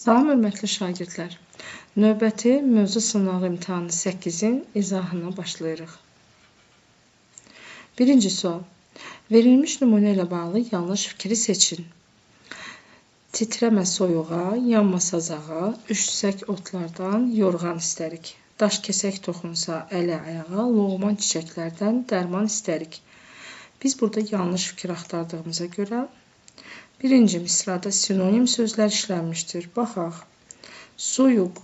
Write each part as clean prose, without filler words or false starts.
Salam hörmətli şagirdlər. Növbəti mövzu sınağı imtahanı 8-in izahına başlayırıq. Birinci sual. Verilmiş nümunə ilə bağlı yanlış fikri seçin. Titrəmə soyuğa, yanma sazağa, üşüsək otlardan yorğan istərik. Daş kəsək toxunsa ələ ayağa, loğman çiçəklərdən dərman istərik. Biz burada yanlış fikir axtardığımıza görə birinci misrada sinonim sözlər işlənmişdir. Baxaq. Soyuq.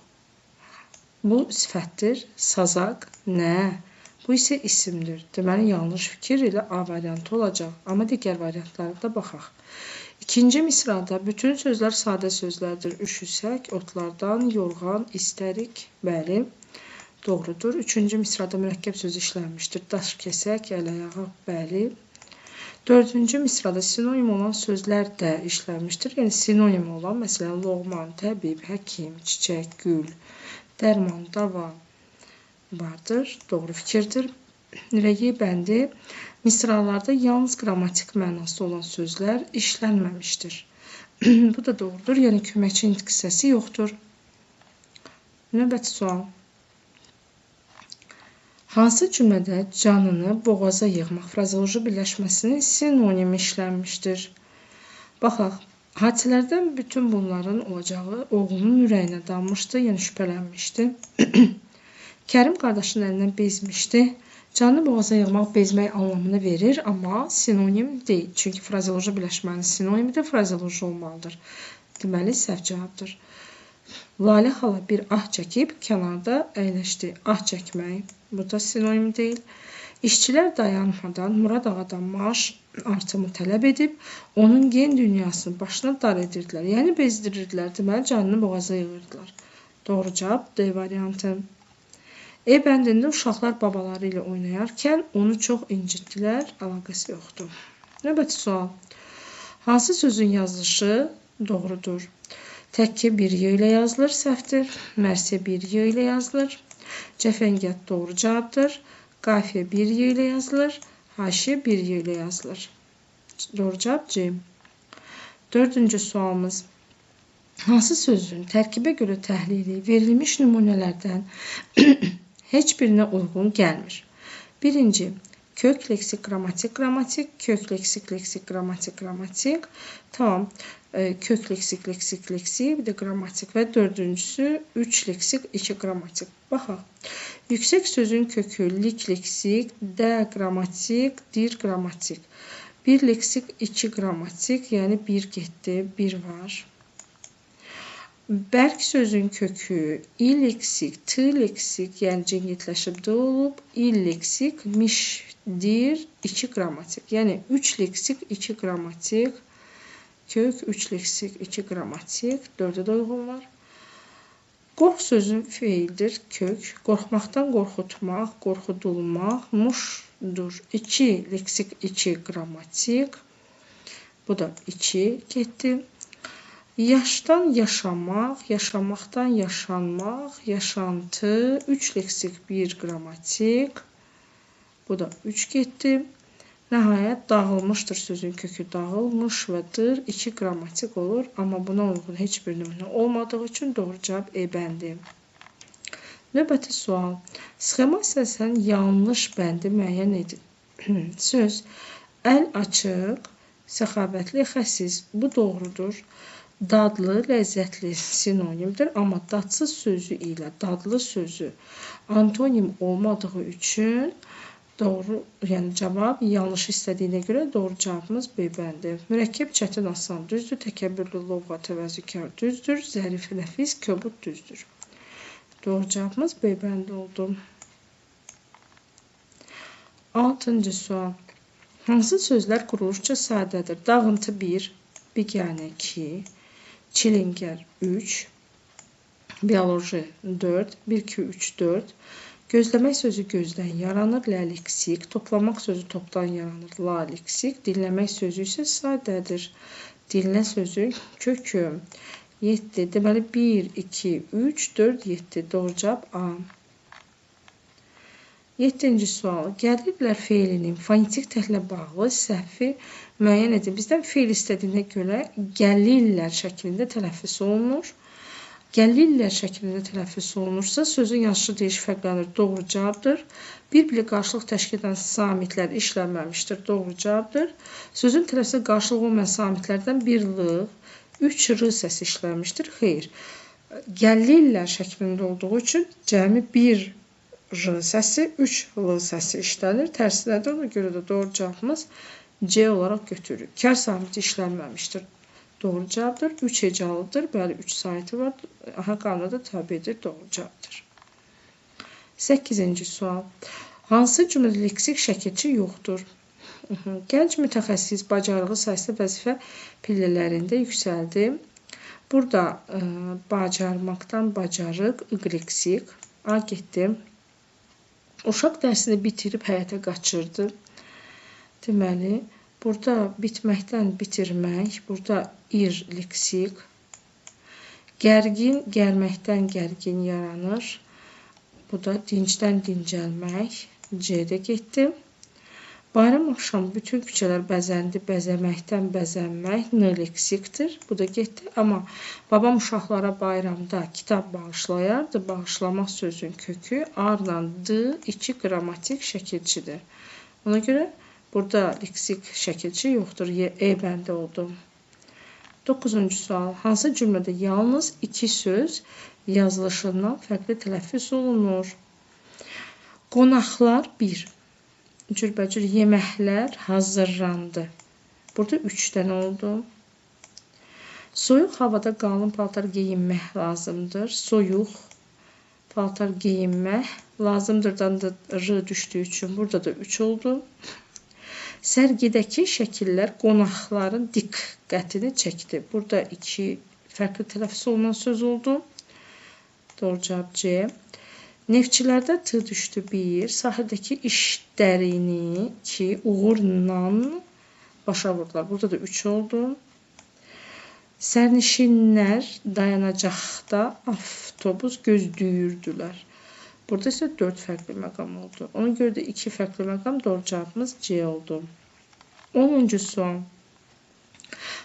Bu sifətdir. Sazaq. Nə? Bu isə isimdir. Deməli, yanlış fikir ilə A variantı olacaq. Amma digər variantlara da baxaq. İkinci misrada bütün sözlər sadə sözlərdir. Üşüsək, otlardan, yorğan, istərik. Bəli, doğrudur. Üçüncü misrada mürəkkəb sözü işlənmişdir. Daş kəsək, əl ayağa. Bəli. Dördüncü misrada sinonim olan sözlər də işlənmişdir. Yəni, sinonim olan, məsələn, loğman, təbib, həkim, çiçək, gül, dərman, dava vardır. Doğru fikirdir. Və Y bəndi misralarda yalnız qrammatik mənası olan sözlər işlənməmişdir. Bu da doğrudur. Yəni, köməkçi nitq hissəsi yoxdur. Növbəti sual. Hansı cümlədə canını boğaza yığmaq frazeoloji birləşməsinin sinonimi işlənmişdir? Baxaq, hadisələrdən bütün bunların olacağı oğlunun ürəyinə dammışdı, yəni şübhələnmişdi. Kərim qardaşının əlindən bezmişdi. Canını boğaza yığmaq bezmək anlamını verir, amma sinonim deyil. Çünki frazeoloji birləşmənin sinonimi də frazeoloji olmalıdır. Deməli, səhv cavabdır. Lalə xala bir ah çəkib kənarda əyləşdi. Ah çəkmək. Bu da sinonim deyil. İşçilər dayanmadan Murad ağadan maaş artımı tələb edib, onun gen dünyasını başına dar edirdilər. Yəni bezdirirdilər. Deməli, canını boğaza yığırdılar. Doğru cavab D variantı. E bəndində uşaqlar babaları ilə oynayarkən onu çox incitdilər. Əlaqəsi yoxdur. Növbəti sual. Hansı sözün yazılışı doğrudur? Təkkə bir Y ilə yazılır, səhvdir. Mərsiyə bir Y ilə yazılır. Cəfəngiyat doğru cavabdır. Qafiyə bir Y ilə yazılır. Haşiyə bir Y ilə yazılır. Doğru cavab C. Dördüncü sualımız. Hansı sözün tərkibə görə təhlili verilmiş nümunələrdən heç birinə uyğun gəlmir? Birinci. Kök, leksik, qrammatik, qrammatik. Kök, leksik, leksik, qrammatik, qrammatik. Tamam. Kök, leksik, leksik, leksik. Bir də qrammatik. Və dördüncüsü 3 leksik, 2 qrammatik. Baxaq. Yüksək sözün kökü lik, leksik, də, qrammatik, dir, qrammatik. 1 leksik, 2 qrammatik. Yəni 1 getdi, 1 var. Bərk sözün kökü ileksik, t-leksik, yəni cəngitləşib d olub, illeksik, mişdir, 2 qrammatik. Yəni 3 leksik, 2 qrammatik, kök, 3 leksik, 2 qrammatik, 4-ə də uyğun var. Qorx sözün feildir, kök, qorxmaqdan qorxutmaq, qorxudulmaq, muşdur, 2 leksik, 2 qrammatik, bu da 2 getdi. Yaşdan yaşamaq, yaşamaqdan yaşanmaq, yaşantı, 3 leksik, 1 qrammatik, bu da 3 getdi. Nəhayət, dağılmışdır sözün kökü dağılmışdır, 2 qrammatik olur, amma buna uyğun heç bir nümunə olmadığı üçün doğru cavab E bəndi. Növbəti sual. Sxema əsasən yanlış bəndi müəyyən edin. Söz, əl açıq, səxavətli, xəsis, bu doğrudur. Dadlı, ləzzətli sinonimdir, amma dadsız sözü ilə dadlı sözü antonim olmadığı üçün doğru, yəni cavab yanlış istədiyinə görə doğru cavabımız B bəndi. Mürəkkəb çətin asan düzdür, təkəbbürlü lovğa təvəzzükar düzdür, zərif nəfis köbud düzdür. Doğru cavabımız B bəndi oldu. 6-cı sual. Hansı sözlər quruluşca sadədir? Dağıntı 1, biganə 2, çilingər 3, bioloji 4, 1, 2, 3, 4. Gözləmək sözü gözdən yaranır, ləleksik. Toplamaq sözü topdan yaranır, laleksik. Dinləmək sözü isə sadədir. Dinlə sözü kökü 7. Deməli 1, 2, 3, 4, 7. Doğru cavab A. 7-ci sual. Gəlirlər feilinin fonetik tərklə bağlı səhvi müəyyən edin. Bizdən feil istədiyinə görə gəlirlər şəklində tələffüz olunur. Gəlirlər şəklində tələffüz olunursa, sözün yazışı deyiş fərqlənir. Doğru cavabdır. Bir-biri qarşılıq təşkil edən samitlər işlənməmişdir. Doğru cavabdır. Sözün tələffüzə qarşılıq olmayan samitlərdən bir l, 3 r səsi işlənmişdir. Xeyr. Gəlirlər şəklində olduğu üçün cəmi 1 r səsi, 3 l səsi işlənir. Tərsinədir, ona görə də doğru cavabımız C olaraq götürürük. Kar samiti işlənməmişdir. Doğru cavabdır. 3 hecalıdır. Bəli, 3 saiti var. Qanuna da tabidir. Doğru cavabdır. 8-ci sual. Hansı cümlədə leksik şəkilçi yoxdur? Gənc mütəxəssis bacarığı sayəsində vəzifə pillələrində yüksəldi. Burada bacarmaqdan bacarıq, leksik. A getdi. Uşaq dərsini bitirib həyata qaçırdı. Deməli, burada bitməkdən bitirmək, burada ir leksik. Gərgin, gərməkdən gərgin yaranır. Bu da dincdən dincəlmək. C-də getdi. Bayram axşamı bütün küçələr bəzəndi, bəzəməkdən bəzənmək N leksikdir. Bu da getdi. Amma babam uşaqlara bayramda kitab bağışlayardı. Bağışlamaq sözün kökü A-la D 2 qrammatik şəkilçidir. Ona görə burada leksik şəkilçi yoxdur. E bəndə oldu. 9-cu sual. Hansı cümlədə yalnız 2 söz yazılışından fərqli tələffüz olunur? Qonaqlar 1. Cürbəcür yeməklər hazırlandı. Burada 3 dənə oldu. Soyuq havada qalın paltar geyinmək lazımdır. Soyuq paltar geyinmək lazımdırdan da r düşdüyü üçün burada da 3 oldu. Sərgidəki şəkillər qonaqların diqqətini çəkdi. Burada 2 fərqli tələffüz olunan söz oldu. Doğru cavab C. Neftçilərdə t düşdü 1. Sahildəki işlərini 2 uğurla başa vurdular. Burada da 3 oldu. Sərnişinlər dayanacaqda avtobus gözləyirdilər. Burada isə 4 fərqli məqam oldu. Ona görə də 2 fərqli məqam, doğru cavabımız C oldu. 10-cu sual.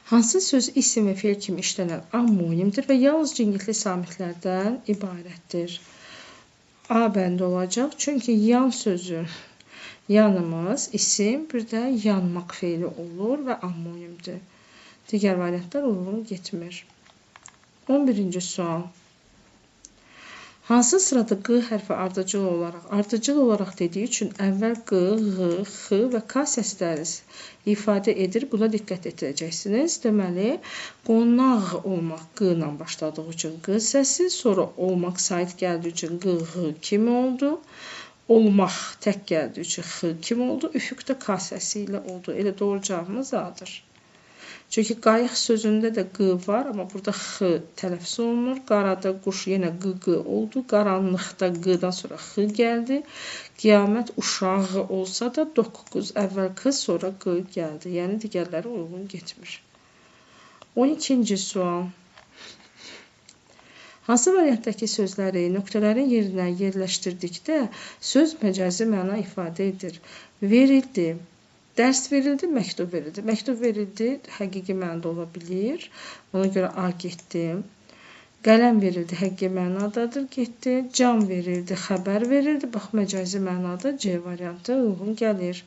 Hansı söz isim və feil kimi işlənən ammonimdir və yalnız cingiltli samitlərdən ibarətdir? A bəndə olacaq. Çünki yan sözü, yanımız isim, bir də yanmaq feili olur və ammonimdir. Digər variantlar uyğun getmir. 11-ci sual. Hansı sırada q hərfi ardıcıl olaraq dediyi üçün əvvəl q, ğ, x və k səsləri ifadə edir. Buna diqqət edəcəksiniz. Deməli, qonaq olmaq q ilə başladığı üçün q səsi, sonra olmaq sait gəldiyi üçün q, ğ kimi oldu. Olmaq tək gəldiyi üçün x kimi oldu. Üfüqdə k səsi ilə oldu. Elə doğru cavabımız A-dır. Çünki qayıq sözündə də q var, amma burada x tələffüz olunur. Qarada quş yenə q oldu. Qaranlıqda q-dan sonra x gəldi. Qiyamət uşağı olsa da 9 əvvəl q, sonra q gəldi. Yəni digərləri uyğun getmir. 12-ci sual. Hansı variantdakı sözləri nöqtələrin yerinə yerləşdirdikdə söz məcazi məna ifadə edir? Verildi. Dərs verildi, məktub verildi. Məktub verildi, həqiqi mənada ola bilir. Ona görə A getdi. Qələm verildi, həqiqi mənadadır, getdi. Cam verildi, xəbər verildi. Bax, məcazi mənada C variantı uyğun gəlir.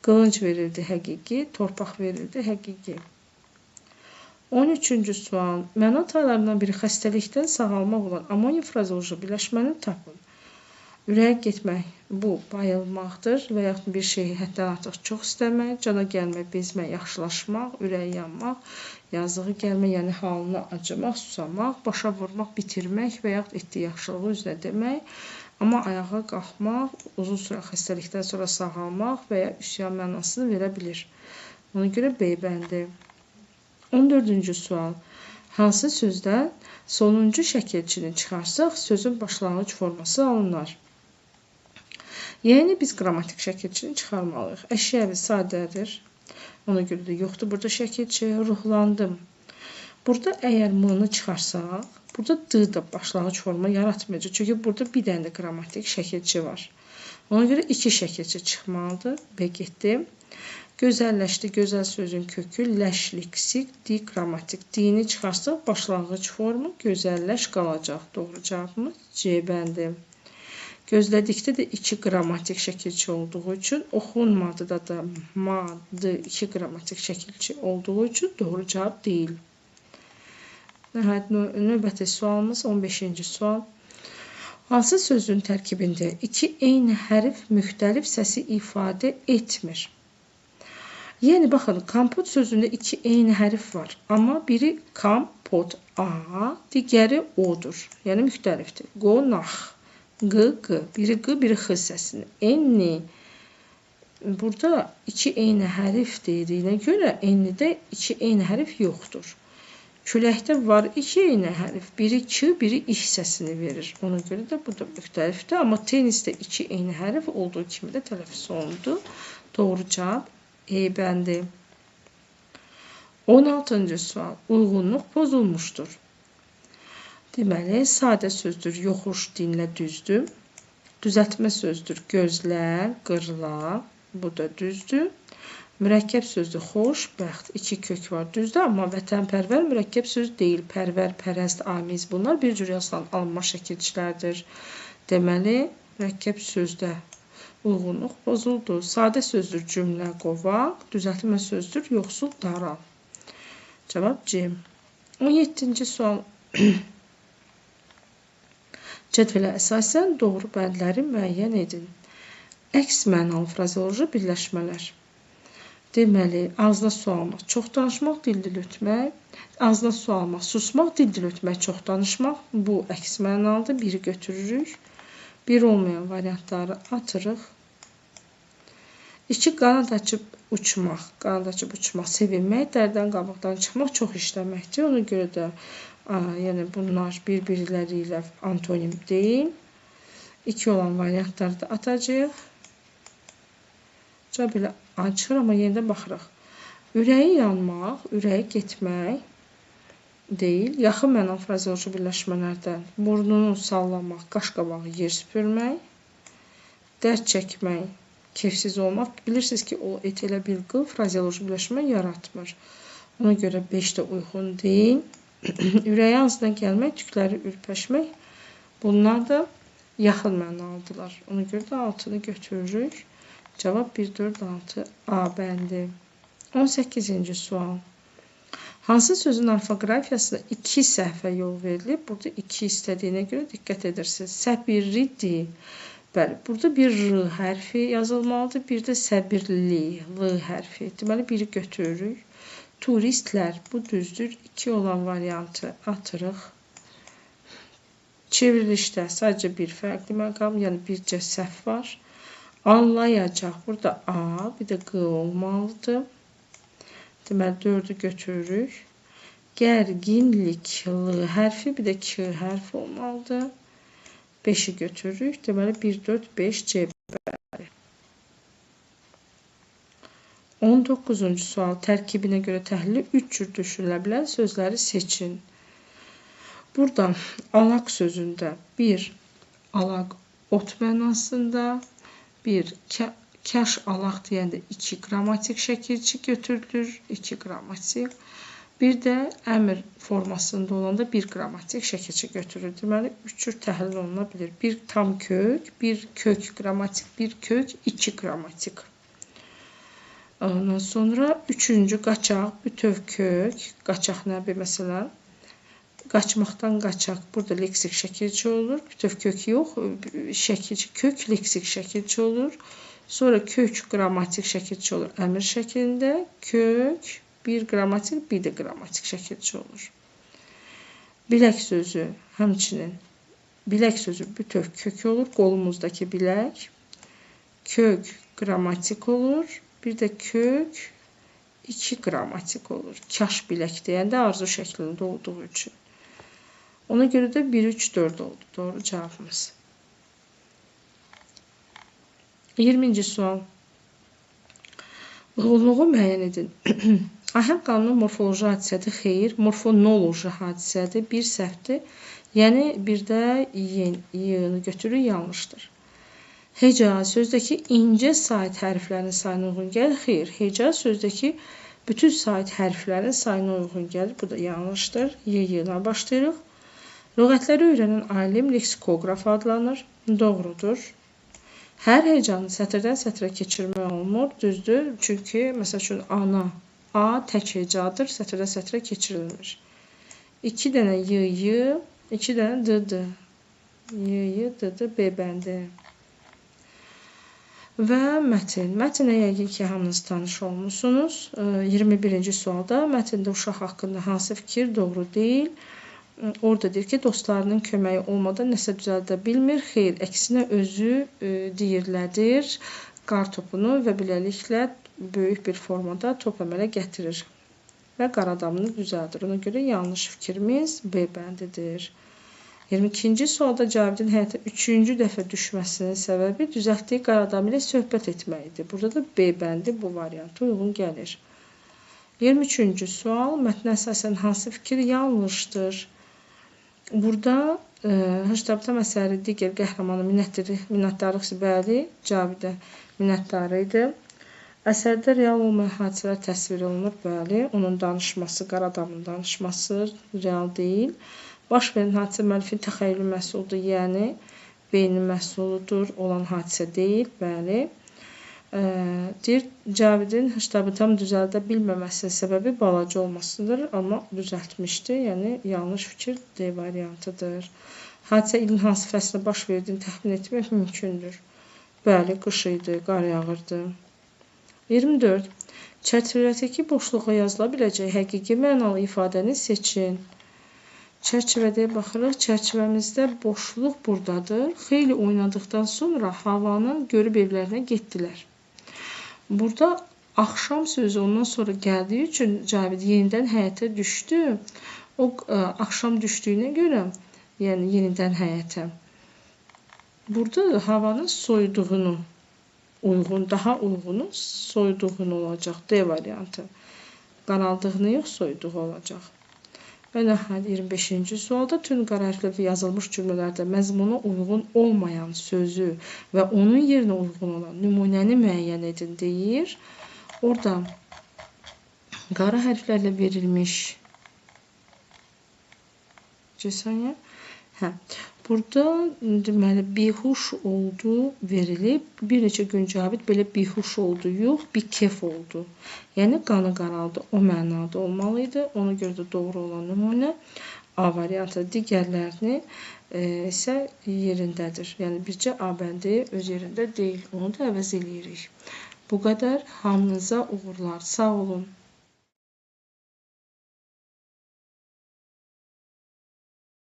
Qılınc verildi, həqiqi. Torpaq verildi, həqiqi. 13-cü sual. Məna taylarından biri xəstəlikdən sağalmaq olan amonim frazeoloji birləşməni tapın. Ürəyə getmək, bu bayılmaqdır və yaxud bir şeyi həddən artıq çox istəmək, cana gəlmək, bezmək, yaxşılaşmaq, ürəyə yanmaq, yazığı gəlmək, yəni halına acımaq, susamaq, başa vurmaq, bitirmək və yaxud etdiyi yaxşılığı üzrə demək, amma ayağa qalxmaq, uzun sürə xəstəlikdən sonra sağalmaq və ya üsyan mənasını verə bilir. Ona görə B bəndi. 14-cü sual. Hansı sözdən sonuncu şəkilçini çıxarsaq, sözün başlanğıc forması alınar? Yəni, biz qrammatik şəkilçini çıxarmalıyıq. Əşyəvi sadədir. Ona görə də yoxdur burada şəkilçi. Ruhlandım. Burada əgər m-nı çıxarsaq, burada d da başlanğıc forma yaratmayacaq. Çünki burada bir dənə də qrammatik şəkilçi var. Ona görə 2 şəkilçi çıxmalıdır. B getdi. Gözəlləşdi, gözəl sözün kökü, ləş, leksik, di, qrammatik. Dini çıxarsaq, başlanğıc formu gözəlləş qalacaq. Doğru cavabımız C bəndi. Gözlədikdə də 2 qrammatik şəkilçi olduğu üçün, oxunmadıda da madı 2 qrammatik şəkilçi olduğu üçün doğru cavab deyil. Növbəti sualımız 15-ci sual. Hansı sözün tərkibində 2 eyni hərf müxtəlif səsi ifadə etmir? Yəni, baxın, kompot sözündə 2 eyni hərf var. Amma biri kompot A, digəri O-dur. Yəni, müxtəlifdir. Qonaq, Q, Q. Biri Q, biri X səsini. Enni. Burada 2 eyni hərf dediyinə görə, ennidə 2 eyni hərf yoxdur. Küləkdə var 2 eyni hərf. Biri K, biri İş səsini verir. Ona görə də bu da müxtəlifdir. Amma tenisdə 2 eyni hərf olduğu kimi də tələffüz olundu. Doğru cavab E bəndi. 16-cı sual. Uyğunluq pozulmuşdur. Deməli, sadə sözdür, yoxuş, dinlə, düzdür. Düzəltmə sözdür, gözlə, qırla. Bu da düzdür. Mürəkkəb sözdür, xoş, bəxt. 2 kök var, düzdür. Amma vətənpərvər mürəkkəb söz deyil. Pərvər, pərəst, amiz. Bunlar bir cür yazılan alınma şəkilçilərdir. Deməli, mürəkkəb sözdə uyğunluq pozuldu. Sadə sözdür, cümlə, qovaq. Düzəltmə sözdür, yoxsul, daral. Cavab C. 17-ci sual. Cədvələ əsasən doğru bəndləri müəyyən edin. Əks mənalı frazeoloji birləşmələr. Deməli, ağzına su almaq, çox danışmaq, dil-dil ötmək. Ağzına su almaq, susmaq, dil-dil ötmək, çox danışmaq. Bu əks mənalıdır. Biri götürürük. Bir olmayan variantları atırıq. 2 qanad açıb uçmaq. Qanad açıb uçmaq, sevinmək, dərdən qabıqdan çıxmaq, çox işləməkdir. Ona görə də yəni bunlar bir-birləri ilə antonim deyil. 2 olan variantları da atacağıq. Cavab elə çıxır, amma yenidən baxırıq. Ürəyi yanmaq, ürəyi getmək deyil. Yaxın mənalı frazeoloji birləşmələrdən burnunu sallamaq, qaş-qabağı yer süpürmək, dərd çəkmək, keyfsiz olmaq. Bilirsiniz ki, o et elə bir qıl frazeoloji birləşmə yaratmır. Ona görə 5 də uyğun deyil. Ürəyi ağzına gəlmək, tükləri ürpəşmək. Bunlar da yaxın mənalıdırlar. Ona görə də 6-nı götürürük. Cavab 1, 4, 6 A bəndi. 18-ci sual. Hansı sözün orfoqrafiyasında 2 səhvə yol verilib? Burada 2 istədiyinə görə diqqət edirsiniz. Səbirli. Bəli, burada bir R hərfi yazılmalıdır, bir də səbirli, L hərfi. Deməli, biri götürürük. Turistlər, bu düzdür. 2 olan variantı atırıq. Çevrilişdə sadəcə bir fərqli məqam, yəni bircə səhv var. Anlayacaq, burada A, bir də Q olmalıdır. Deməli, 4-ü götürürük. Gərginlik, L hərfi, bir də K hərfi olmalıdır. 5-i götürürük. Deməli, 1, 4, 5, C bəli. 19-cu sual. Tərkibinə görə təhlili 3 cür düşürülə bilən sözləri seçin. Buradan alaq sözündə 1 alaq ot mənasında, 1 kaş alaq deyəndə 2 qrammatik şəkilçi götürülür, 2 qrammatik. Bir də əmr formasında olanda 1 qrammatik şəkilçi götürülür. Deməli, 3 cür təhlil oluna bilir. 1 tam kök, 1 kök qrammatik, 1 kök, 2 qrammatik. Ondan sonra 3-cü qaçaq, bütöv kök, qaçaq nədir məsələn? Qaçmaqdan qaçaq, burada leksik şəkilçi olur. Bütöv kök yox, şəkilçi kök, leksik şəkilçi olur. Sonra kök qrammatik şəkilçi olur əmr şəklində. Kök, 1 qrammatik, 1 də qrammatik şəkilçi olur. Bilək sözü, həmçinin bilək sözü bütöv kök olur, qolumuzdakı bilək. Kök qrammatik olur. Bir də kök 2 qrammatik olur. Kaş bilək deyəndə arzu şəklində olduğu üçün. Ona görə də 1, 3, 4 oldu. Doğru cavabımız. 20-ci sual. Uyğunluğu müəyyən edin. Ahəng qanunu morfoloji hadisədir, xeyr. Morfonoloji hadisədir, bir səhvdir. Yəni, bir də y-ni götürür, yanlışdır. Heca sözdəki incə sait hərflərin sayına uyğun gəlir. Xeyr, heca sözdəki bütün sait hərflərin sayına uyğun gəlir. Bu da yanlışdır. Y ilə başlayırıq. Lüğətləri öyrənən alim leksikoqraf adlanır. Doğrudur. Hər hecanı sətirdən sətrə keçirmək olmur. Düzdür. Çünki, məsəl üçün, ana, A tək hecadır. Sətirdən sətrə keçirilmir. 2 dənə y, 2 dənə d. Y, d, B bəndi. Və mətin. Mətinə yəqin ki, hamınız tanış olmuşsunuz. 21-ci sualda mətndə uşaq haqqında hansı fikir doğru deyil? Orada deyir ki, dostlarının köməyi olmadan nəsə düzəldə bilmir. Xeyr, əksinə özü deyirlədir. Qar topunu və beləliklə böyük bir formada top əmələ gətirir və qar adamını düzəldir. Ona görə yanlış fikrimiz B bəndidir. 22-ci sualda Cavidin həyata 3-cü dəfə düşməsinin səbəbi düzəltdiyi qar adamı ilə söhbət etməkdir. Burada da B bəndi bu variantı uyğun gəlir. 23-cü sual, mətnə əsasən hansı fikir yanlışdır? Burada Hıçdabitam əsəri digər qəhrəmanı minnətdarlıq bəli, Cavidə minnətdarı idi. Əsərdə real olmayan hadisələr təsvir olunur, bəli. Onun danışması, qar adamın danışması real deyil. Baş verən hadisə müəllifin təxəyyülü məhsuludur, yəni beynin məhsuludur, olan hadisə deyil, bəli. Deyir, Cavidin Hıçtabı tam düzəldə bilməməsinin səbəbi balaca olmasıdır, amma düzəltmişdi, yəni yanlış fikir D variantıdır. Hadisə ilin hansı fəslə baş verdiyini təxmin etmək mümkündür. Bəli, qış idi, qar yağırdı. 24. Çərçivədəki boşluğa yazıla biləcək həqiqi mənalı ifadəni seçin. Çərçivədə baxırıq. Çərçivəmizdə boşluq buradadır. Xeyli oynadıqdan sonra havanı görüb evlərinə getdilər. Burada axşam sözü ondan sonra gəldiyi üçün Cavid yenidən həyətə düşdü. O axşam düşdüyünə görə, yəni yenidən həyətə. Burada havanın soyuduğunu uyğun, daha uyğunu soyuduğunu olacaq. D variantı. Qaraldığını yox, soyuduğu olacaq. Və nəhayət 25-ci sualda tüm qara hərflərlə yazılmış cümlələrdə məzmuna uyğun olmayan sözü və onun yerinə uyğun olan nümunəni müəyyən edin deyir. Orada qara hərflərlə verilmiş burada deməli bihuş oldu verilib. Bir neçə gün Cavid belə bihuş oldu, yox, bikef oldu. Yəni qanı qaraldı, o mənada olmalıydı. Ona görə də doğru olan nümunə A variantı, digərlərini isə yerindədir. Yəni bircə A bəndi öz yerində deyil. Onu da əvəz eləyirik. Bu qədər. Hamınıza uğurlar. Sağ olun.